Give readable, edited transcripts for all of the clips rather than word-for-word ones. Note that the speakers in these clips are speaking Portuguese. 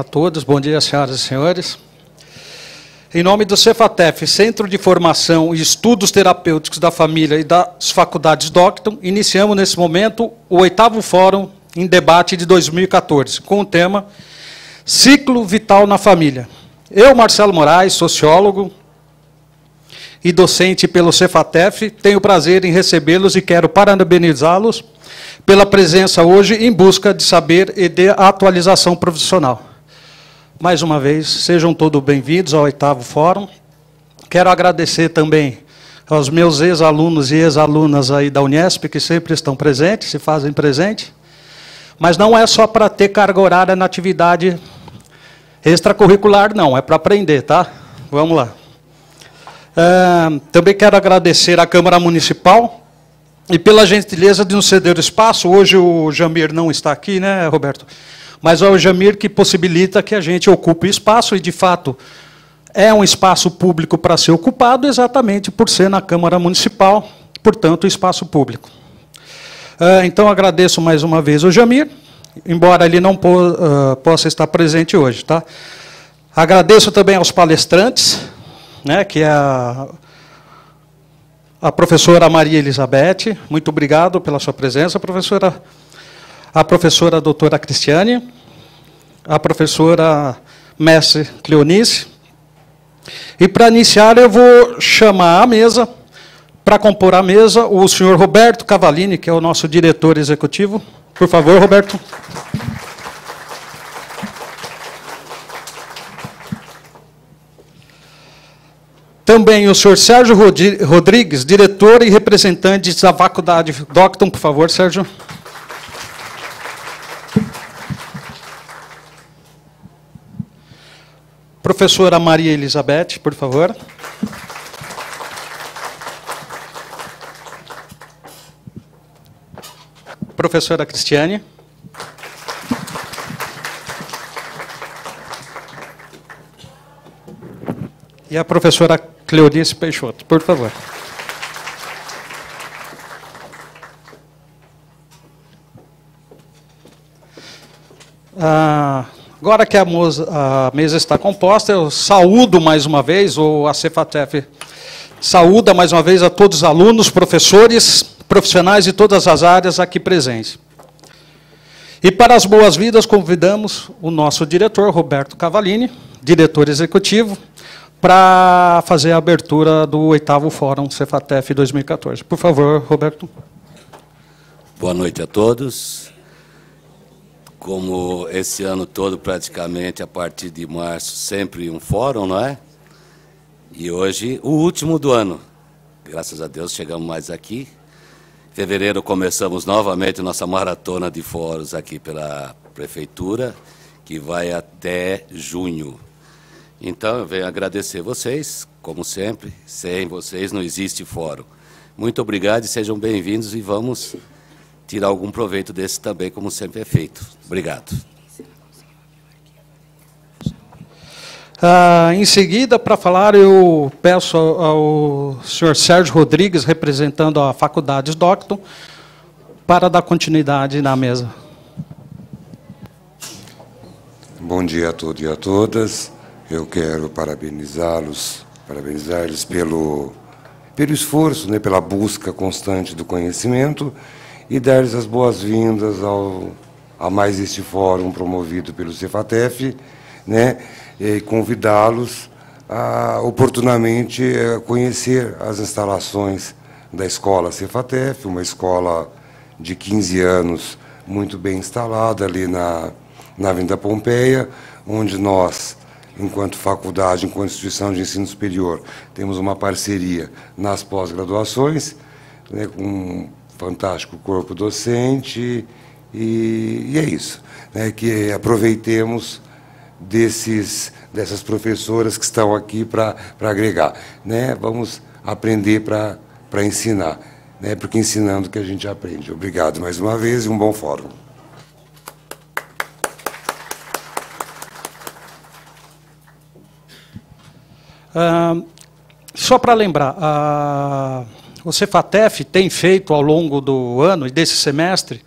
a todos, bom dia, senhoras e senhores. Em nome do Cefatef, Centro de Formação e Estudos Terapêuticos da Família e das Faculdades Docton, iniciamos nesse momento o 8º Fórum em Debate de 2014, com o tema Ciclo Vital na Família. Eu, Marcelo Moraes, sociólogo e docente pelo Cefatef, tenho o prazer em recebê-los e quero parabenizá-los pela presença hoje em busca de saber e de atualização profissional. Mais uma vez, sejam todos bem-vindos ao 8º Fórum. Quero agradecer também aos meus ex-alunos e ex-alunas aí da Unesp, que sempre estão presentes, se fazem presente. Mas não é só para ter carga horária na atividade extracurricular, não, é para aprender, tá? Vamos lá. Também quero agradecer à Câmara Municipal e pela gentileza de nos ceder o espaço. Hoje o Jamir não está aqui, né, Roberto? Mas é o Jamir que possibilita que a gente ocupe o espaço, e, de fato, é um espaço público para ser ocupado, exatamente por ser na Câmara Municipal, portanto, espaço público. Então, agradeço mais uma vez o Jamir, embora ele não possa estar presente hoje. Tá? Agradeço também aos palestrantes, né, que é a professora Maria Elizabeth. Muito obrigado pela sua presença, professora. A professora doutora Cristiane, a professora mestre Cleonice. E, para iniciar, eu vou chamar à mesa, para compor a mesa, o senhor Roberto Cavallini, que é o nosso diretor executivo. Por favor, Roberto. Também o senhor Sérgio Rodrigues, diretor e representante da Faculdade Docton. Por favor, Sérgio. Professora Maria Elizabeth, por favor. Professora Cristiane. E a professora Cleonice Peixoto, por favor. Agora que a mesa está composta, eu saúdo mais uma vez, ou a Cefatef saúda mais uma vez a todos os alunos, professores, profissionais de todas as áreas aqui presentes. E para as boas-vindas, convidamos o nosso diretor, Roberto Cavallini, diretor executivo, para fazer a abertura do 8º Fórum Cefatef 2014. Por favor, Roberto. Boa noite a todos. Como esse ano todo, praticamente, a partir de março, sempre um fórum, não é? E hoje, o último do ano. Graças a Deus, chegamos mais aqui. Em fevereiro, começamos novamente nossa maratona de fóruns aqui pela Prefeitura, que vai até junho. Então, eu venho agradecer vocês, como sempre. Sem vocês não existe fórum. Muito obrigado e sejam bem-vindos, e vamos tirar algum proveito desse também, como sempre é feito. Obrigado. Em seguida, para falar, eu peço ao senhor Sérgio Rodrigues, representando a Faculdade Docton, para dar continuidade na mesa. Bom dia a todos e a todas. Eu quero parabenizá-los pelo esforço, né, pela busca constante do conhecimento, e dar-lhes as boas-vindas a mais este fórum promovido pelo Cefatef, né, e convidá-los a, oportunamente, a conhecer as instalações da escola Cefatef, uma escola de 15 anos, muito bem instalada ali na Avenida Pompeia, onde nós, enquanto faculdade, enquanto instituição de ensino superior, temos uma parceria nas pós-graduações, né, com um fantástico corpo docente, e é isso, né, que aproveitemos dessas professoras que estão aqui para agregar, né? Vamos aprender para ensinar, né? Porque ensinando que a gente aprende. Obrigado mais uma vez e um bom fórum. Só para lembrar, o Cefatef tem feito ao longo do ano e desse semestre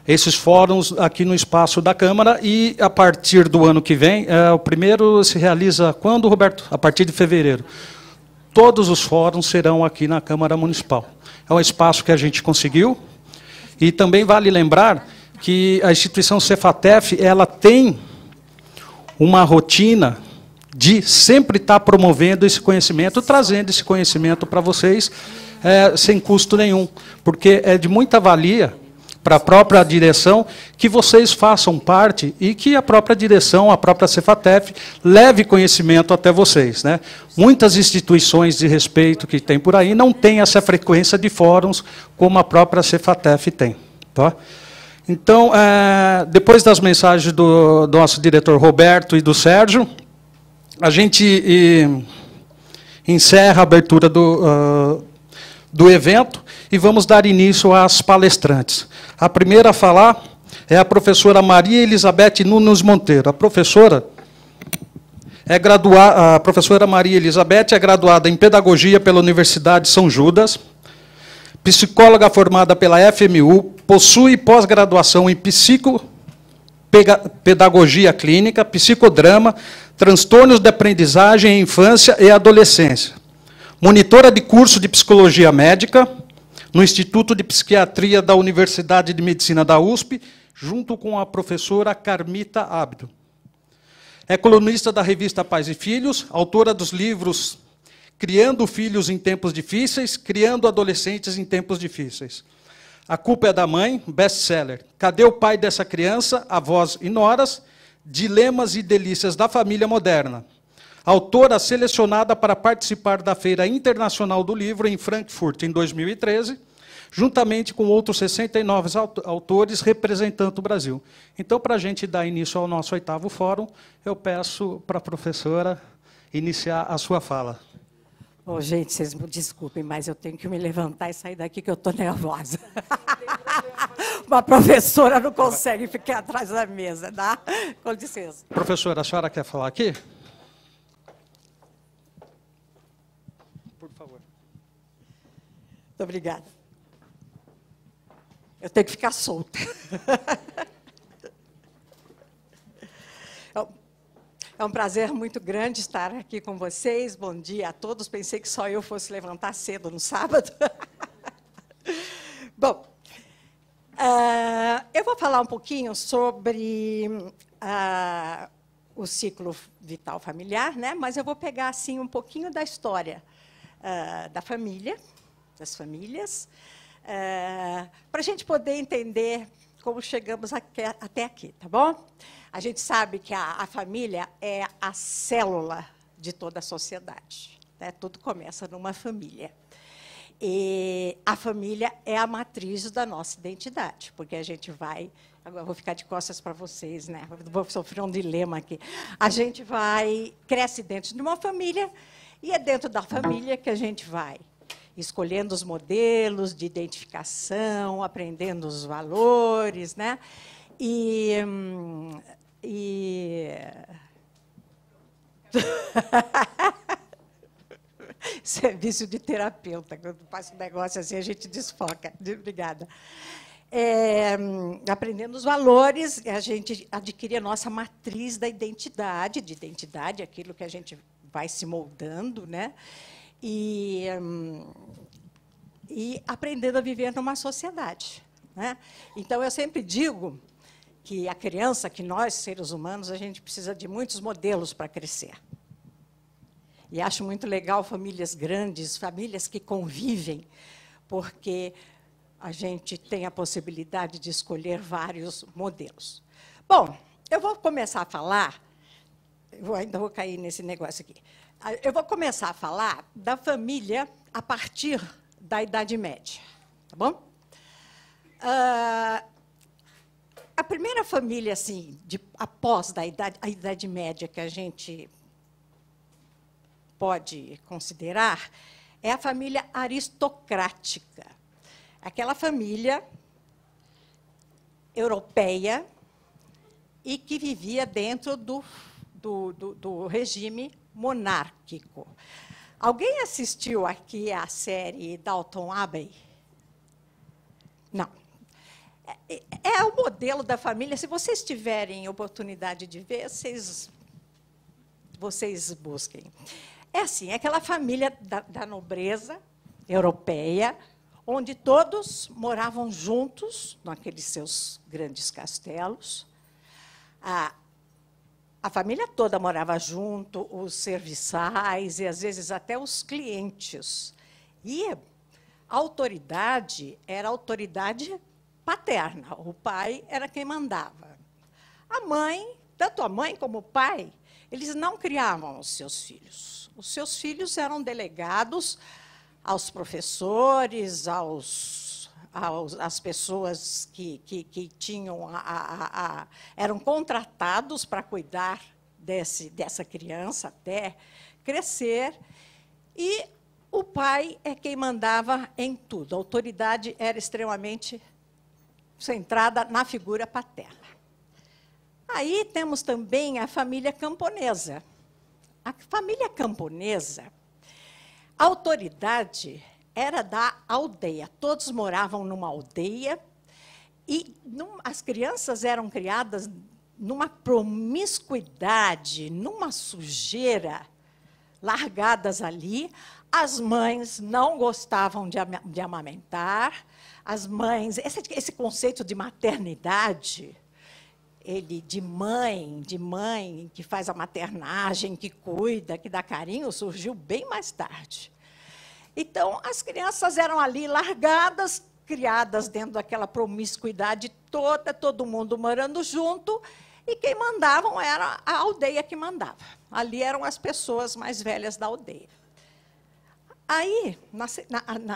esses fóruns aqui no espaço da Câmara, e a partir do ano que vem, o primeiro se realiza quando, Roberto? A partir de fevereiro. Todos os fóruns serão aqui na Câmara Municipal. É um espaço que a gente conseguiu, e também vale lembrar que a instituição Cefatef, ela tem uma rotina de sempre estar promovendo esse conhecimento, trazendo esse conhecimento para vocês, sem custo nenhum, porque é de muita valia para a própria direção que vocês façam parte e que a própria direção, a própria Cefatef, leve conhecimento até vocês, né? Muitas instituições de respeito que tem por aí não têm essa frequência de fóruns como a própria Cefatef tem. Tá? Então, depois das mensagens do nosso diretor Roberto e do Sérgio, a gente encerra a abertura do evento e vamos dar início às palestrantes. A primeira a falar é a professora Maria Elizabeth Nunes Monteiro. A professora Maria Elizabeth é graduada em Pedagogia pela Universidade São Judas, psicóloga formada pela FMU, possui pós-graduação em Pedagogia Clínica, Psicodrama, Transtornos de Aprendizagem em Infância e Adolescência. Monitora de curso de Psicologia Médica no Instituto de Psiquiatria da Universidade de Medicina da USP, junto com a professora Carmita Abdo. É colunista da revista Pais e Filhos, autora dos livros Criando Filhos em Tempos Difíceis, Criando Adolescentes em Tempos Difíceis. A Culpa é da Mãe, best-seller. Cadê o pai dessa criança? Avós e noras, Dilemas e Delícias da Família Moderna. Autora selecionada para participar da Feira Internacional do Livro em Frankfurt, em 2013, juntamente com outros 69 autores representando o Brasil. Então, para a gente dar início ao nosso 8º fórum, eu peço para a professora iniciar a sua fala. Bom, gente, vocês me desculpem, mas eu tenho que me levantar e sair daqui, que eu estou nervosa. Uma professora não consegue ficar atrás da mesa, tá? Com licença. Professora, a senhora quer falar aqui? Por favor. Muito obrigada. Eu tenho que ficar solta. É um prazer muito grande estar aqui com vocês. Bom dia a todos. Pensei que só eu fosse levantar cedo no sábado. Bom, eu vou falar um pouquinho sobre o ciclo vital familiar, né? Mas eu vou pegar assim um pouquinho da história da família, das famílias, para a gente poder entender como chegamos até aqui, tá bom? A gente sabe que a família é a célula de toda a sociedade, né? Tudo começa numa família. E a família é a matriz da nossa identidade, porque a gente vai... Agora eu vou ficar de costas para vocês, né? Vou sofrer um dilema aqui. A gente cresce dentro de uma família, e é dentro da família que a gente vai escolhendo os modelos de identificação, aprendendo os valores, né? Serviço de terapeuta, quando passa um negócio assim, a gente desfoca. Obrigada. Aprendendo os valores, a gente adquire a nossa matriz da identidade, aquilo que a gente vai se moldando, né? E aprendendo a viver numa sociedade, né? Então, eu sempre digo que a criança, que nós, seres humanos, a gente precisa de muitos modelos para crescer. E acho muito legal famílias grandes, famílias que convivem, porque a gente tem a possibilidade de escolher vários modelos. Bom, eu vou começar a falar, ainda vou cair nesse negócio aqui. Eu vou começar a falar da família a partir da Idade Média, tá bom? A primeira família, assim, após a Idade Média, que a gente pode considerar, é a família aristocrática. Aquela família europeia e que vivia dentro do regime monárquico. Alguém assistiu aqui à série Downton Abbey? Não. É o modelo da família. Se vocês tiverem oportunidade de ver, vocês busquem. É assim, é aquela família da nobreza europeia, onde todos moravam juntos, naqueles seus grandes castelos. A família toda morava junto, os serviçais e, às vezes, até os clientes. E a autoridade era a autoridade paterna. O pai era quem mandava. A mãe, tanto a mãe como o pai, eles não criavam os seus filhos. Os seus filhos eram delegados aos professores, às pessoas que tinham eram contratados para cuidar dessa criança até crescer. E o pai é quem mandava em tudo. A autoridade era extremamente centrada na figura paterna. Aí temos também a família camponesa. A família camponesa, a autoridade era da aldeia. Todos moravam numa aldeia e as crianças eram criadas numa promiscuidade, numa sujeira, largadas ali. As mães não gostavam de amamentar. As mães, esse conceito de maternidade, de mãe, que faz a maternagem, que cuida, que dá carinho, surgiu bem mais tarde. Então, as crianças eram ali largadas, criadas dentro daquela promiscuidade toda, todo mundo morando junto, e quem mandavam era a aldeia que mandava. Ali eram as pessoas mais velhas da aldeia. Aí,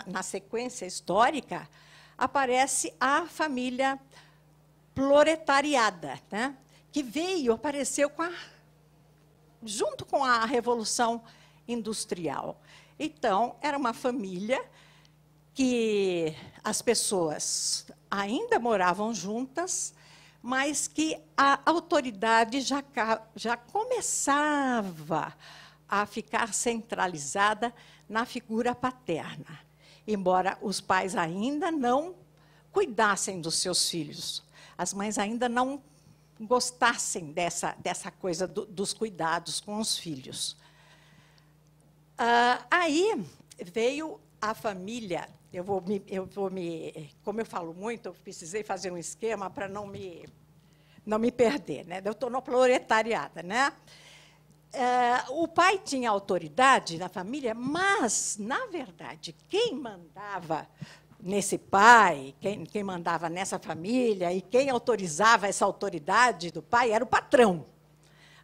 na sequência histórica, aparece a família proletariada, né? Que apareceu junto com a Revolução Industrial. Então, era uma família que as pessoas ainda moravam juntas, mas que a autoridade já começava a ficar centralizada na figura paterna, embora os pais ainda não cuidassem dos seus filhos, as mães ainda não gostassem dessa coisa dos cuidados com os filhos. Aí veio a família. Como eu falo muito, eu precisei fazer um esquema para não me perder, né? Eu estou no proletariado, né? O pai tinha autoridade na família, mas, na verdade, quem mandava nesse pai, quem mandava nessa família e quem autorizava essa autoridade do pai era o patrão.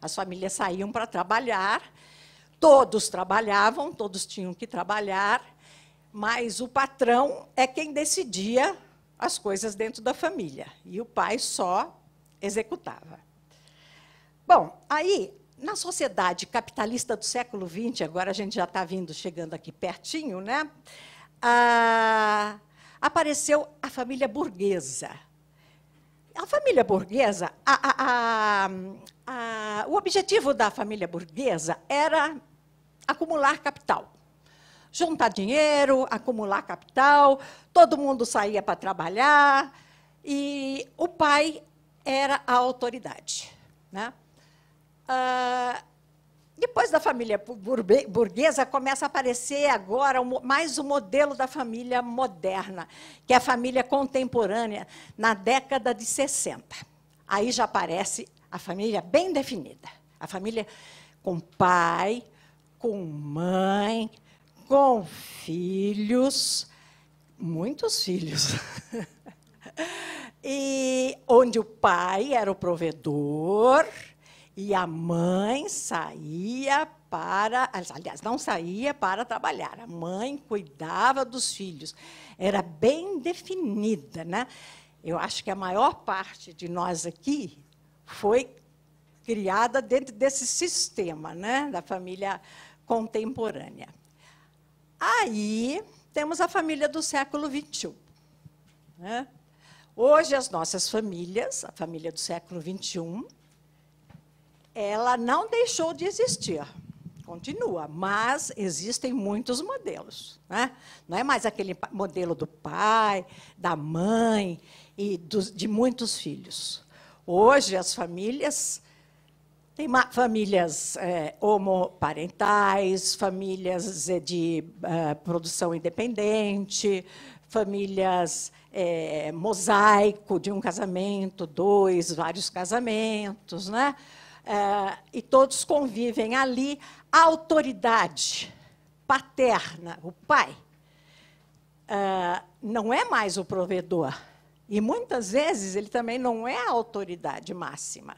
As famílias saíam para trabalhar, todos trabalhavam, todos tinham que trabalhar, mas o patrão é quem decidia as coisas dentro da família, e o pai só executava. Bom, aí, na sociedade capitalista do século XX, agora a gente já está chegando aqui pertinho, né? Apareceu a família burguesa. A família burguesa, o objetivo da família burguesa era acumular capital. Juntar dinheiro, acumular capital, todo mundo saía para trabalhar, e o pai era a autoridade, né? Depois da família burguesa, começa a aparecer agora mais o modelo da família moderna, que é a família contemporânea, na década de 60. Aí já aparece a família bem definida. A família com pai, com mãe, com filhos, muitos filhos. E onde o pai era o provedor, e a mãe saía aliás, não saía para trabalhar. A mãe cuidava dos filhos. Era bem definida, né? Eu acho que a maior parte de nós aqui foi criada dentro desse sistema, né, da família contemporânea. Aí temos a família do século XXI. Né? Hoje, as nossas famílias, a família do século XXI, ela não deixou de existir. Continua, mas existem muitos modelos, né? Não é mais aquele modelo do pai, da mãe e de muitos filhos. Hoje, as famílias têm famílias homoparentais, famílias de produção independente, famílias mosaico, de um casamento, dois, vários casamentos, né? E todos convivem ali. A autoridade paterna, o pai, não é mais o provedor. E, muitas vezes, ele também não é a autoridade máxima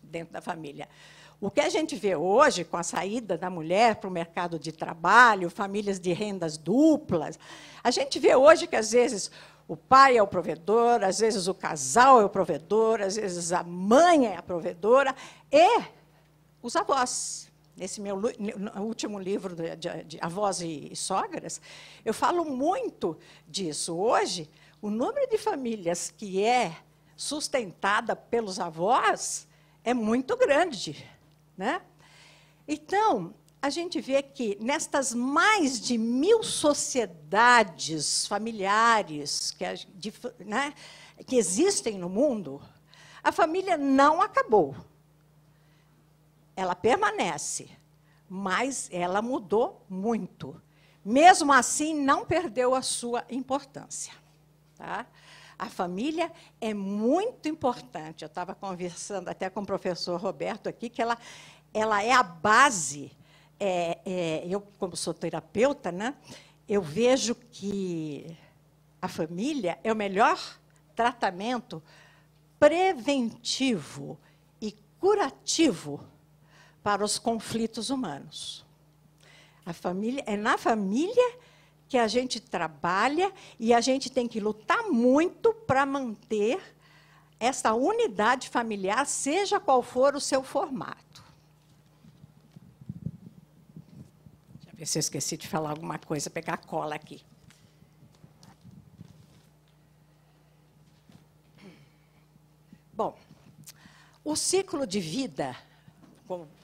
dentro da família. O que a gente vê hoje, com a saída da mulher para o mercado de trabalho, famílias de rendas duplas, a gente vê hoje que, às vezes, o pai é o provedor, às vezes o casal é o provedor, às vezes a mãe é a provedora, e os avós. Nesse meu último livro de Avós e Sogras, eu falo muito disso. Hoje, o número de famílias que é sustentada pelos avós é muito grande, né? Então, a gente vê que, nestas mais de 1000 sociedades familiares que existem no mundo, a família não acabou. Ela permanece, mas ela mudou muito. Mesmo assim, não perdeu a sua importância. Tá? A família é muito importante. Eu estava conversando até com o professor Roberto aqui, que ela é a base. Eu, como sou terapeuta, né, eu vejo que a família é o melhor tratamento preventivo e curativo para os conflitos humanos. É na família que a gente trabalha e a gente tem que lutar muito para manter essa unidade familiar, seja qual for o seu formato. Deixa eu ver se eu esqueci de falar alguma coisa, pegar a cola aqui. Bom, o ciclo de vida,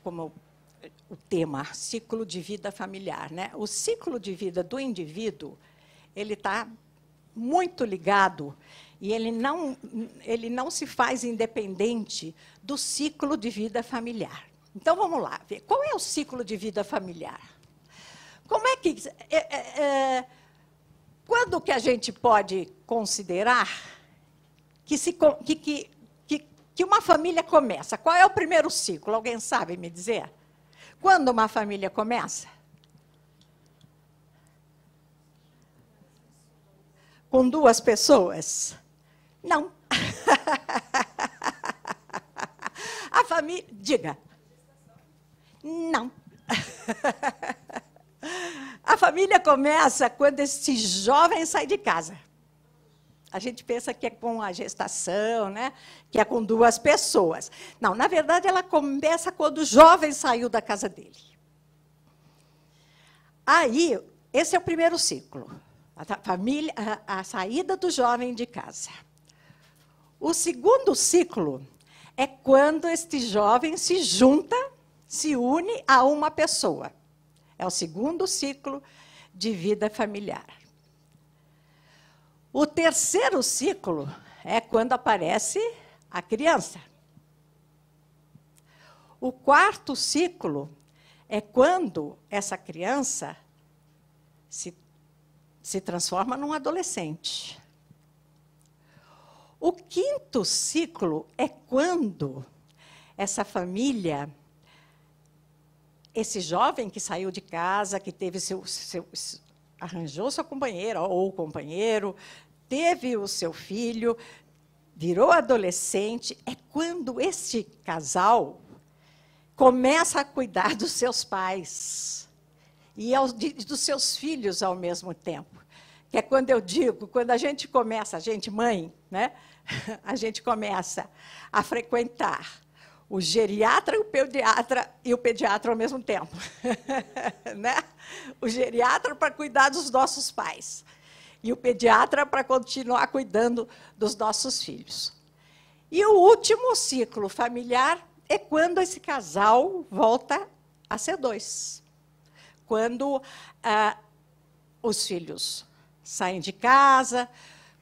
como o tema, ciclo de vida familiar, né? O ciclo de vida do indivíduo, ele está muito ligado e ele não se faz independente do ciclo de vida familiar. Então, vamos lá, ver qual é o ciclo de vida familiar. Como é que... quando que a gente pode considerar que uma família começa? Qual é o primeiro ciclo? Alguém sabe me dizer? Quando uma família começa? Com 2 pessoas? Não. A família... Diga. Não. A família começa quando esse jovem sai de casa. A gente pensa que é com a gestação, né? Que é com 2 pessoas. Não, na verdade, ela começa quando o jovem saiu da casa dele. Aí, esse é o primeiro ciclo. A saída do jovem de casa. O segundo ciclo é quando este jovem se junta, se une a uma pessoa. É o segundo ciclo de vida familiar. O terceiro ciclo é quando aparece a criança. O quarto ciclo é quando essa criança se transforma num adolescente. O quinto ciclo é quando essa família, esse jovem que saiu de casa, que teve arranjou sua companheira ou companheiro, teve o seu filho, virou adolescente, é quando esse casal começa a cuidar dos seus pais e dos seus filhos ao mesmo tempo. Que é quando eu digo, quando a gente começa, a gente, mãe, né? A gente começa a frequentar o geriatra e o pediatra ao mesmo tempo. Né? O geriatra para cuidar dos nossos pais e o pediatra para continuar cuidando dos nossos filhos. E o último ciclo familiar é quando esse casal volta a ser 2. quando os filhos saem de casa,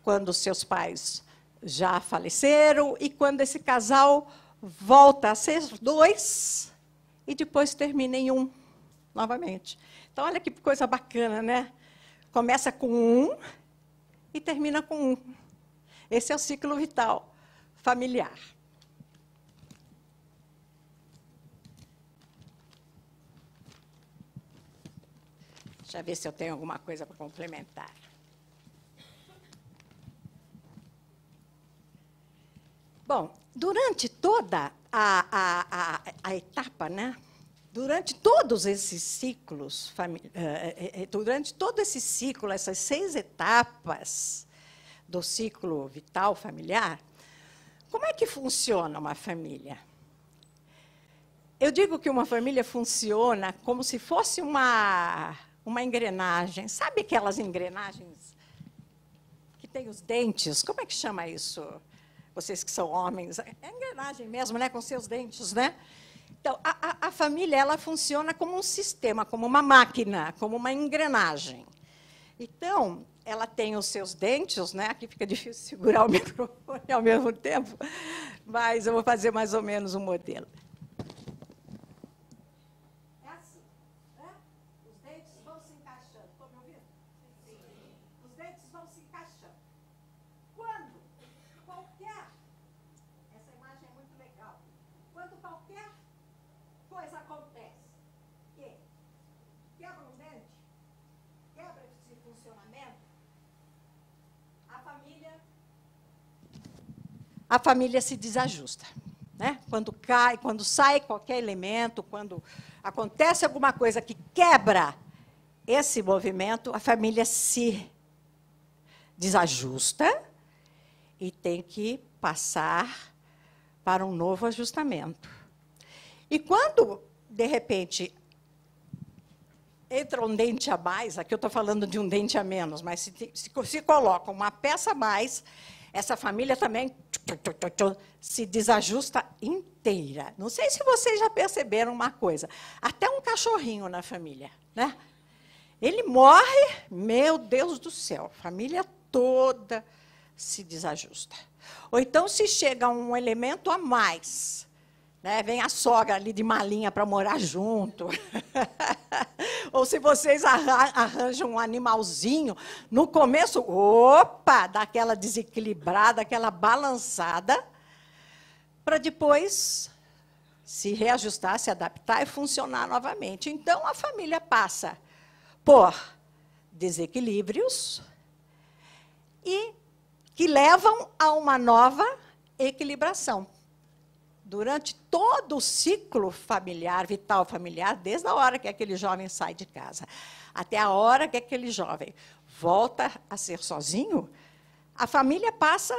quando seus pais já faleceram e quando esse casal volta a ser dois e depois termina em um novamente. Então, olha que coisa bacana, né? Começa com um e termina com um. Esse é o ciclo vital familiar. Deixa eu ver se eu tenho alguma coisa para complementar. Bom, durante toda a etapa, né? Durante todos esses ciclos, durante todo esse ciclo, essas 6 etapas do ciclo vital familiar, como é que funciona uma família? Eu digo que uma família funciona como se fosse uma engrenagem. Sabe aquelas engrenagens que tem os dentes? Como é que chama isso? Vocês que são homens, é engrenagem mesmo, né? Com seus dentes, né? Então, a família ela funciona como um sistema, como uma máquina, como uma engrenagem. Então, ela tem os seus dentes, né? Aqui fica difícil segurar o microfone ao mesmo tempo, mas eu vou fazer mais ou menos um modelo. É assim, né? Os dentes vão se encaixando. Estão me ouvindo? Sim. Os dentes vão se encaixando. Quando qualquer... Essa imagem é muito legal. Quando qualquer coisa acontece, que quebra um dente, quebra esse funcionamento, a família se desajusta, né? Quando cai, quando sai qualquer elemento, quando acontece alguma coisa que quebra esse movimento, a família se desajusta e tem que passar para um novo ajustamento. E quando, de repente, entra um dente a mais, aqui eu estou falando de um dente a menos, mas se coloca uma peça a mais, essa família também se desajusta inteira. Não sei se vocês já perceberam uma coisa, até um cachorrinho na família, né? Ele morre, meu Deus do céu, a família toda se desajusta. Ou então, se chega um elemento a mais, né, vem a sogra ali de malinha para morar junto. Ou se vocês arranjam um animalzinho, no começo, opa, dá aquela desequilibrada, aquela balançada, para depois se reajustar, se adaptar e funcionar novamente. Então, a família passa por desequilíbrios e que levam a uma nova equilibração. Durante todo o ciclo familiar, vital familiar, desde a hora que aquele jovem sai de casa, até a hora que aquele jovem volta a ser sozinho, a família passa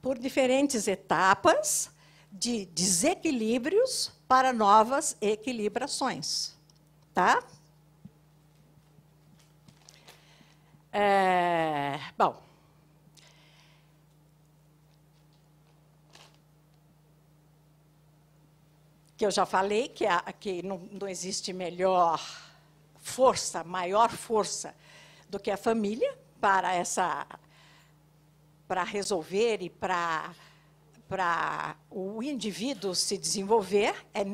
por diferentes etapas de desequilíbrios para novas equilibrações. Tá? Bom, que eu já falei que não existe maior força do que a família para resolver e para o indivíduo se desenvolver. É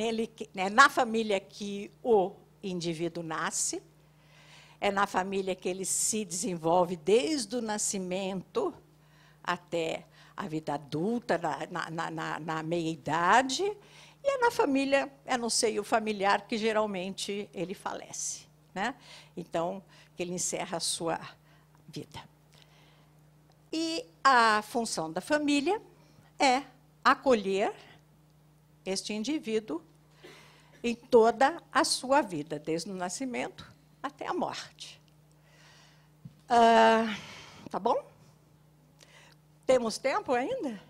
na família que o indivíduo nasce, é na família que ele se desenvolve desde o nascimento até a vida adulta, na meia-idade. E é na família, é no seio familiar que geralmente ele falece, né? Então, que ele encerra a sua vida. E a função da família é acolher este indivíduo em toda a sua vida, desde o nascimento até a morte. Tá bom? Temos tempo ainda?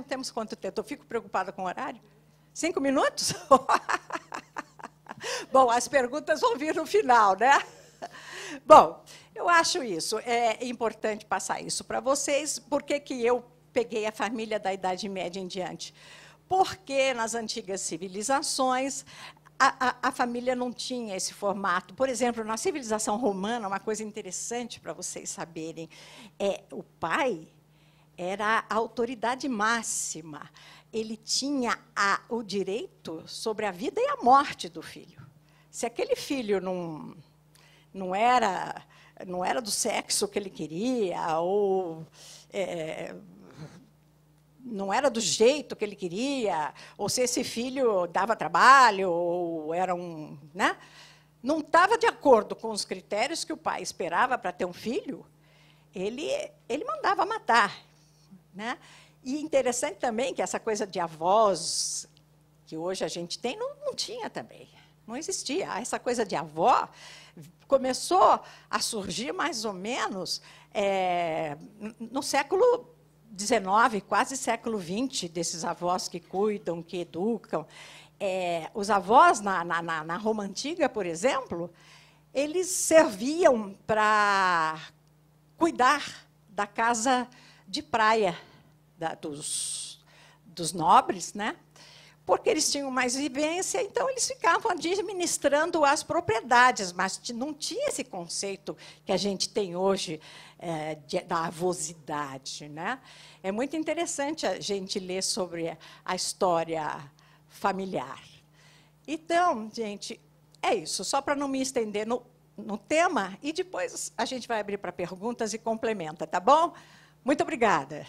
Temos quanto tempo? Eu fico preocupada com o horário. 5 minutos? Bom, as perguntas vão vir no final, né? Bom, eu acho isso. É importante passar isso para vocês. Por que eu peguei a família da Idade Média em diante? Porque nas antigas civilizações, a família não tinha esse formato. Por exemplo, na civilização romana, uma coisa interessante para vocês saberem, o pai era a autoridade máxima. Ele tinha o direito sobre a vida e a morte do filho. Se aquele filho não era do sexo que ele queria, ou não era do jeito que ele queria, ou se esse filho dava trabalho, ou era né? Não estava de acordo com os critérios que o pai esperava para ter um filho, ele mandava matar. Né? E interessante também que essa coisa de avós, que hoje a gente tem, não tinha também. Não existia. Essa coisa de avó começou a surgir mais ou menos no século XIX, quase século XX, desses avós que cuidam, que educam. Os avós, na Roma Antiga, por exemplo, eles serviam para cuidar da casa de praia dos nobres, né? Porque eles tinham mais vivência, então eles ficavam administrando as propriedades, mas não tinha esse conceito que a gente tem hoje da avosidade. Né? É muito interessante a gente ler sobre a história familiar. Então, gente, é isso, só para não me estender no tema, e depois a gente vai abrir para perguntas e complementa, tá bom? Muito obrigada.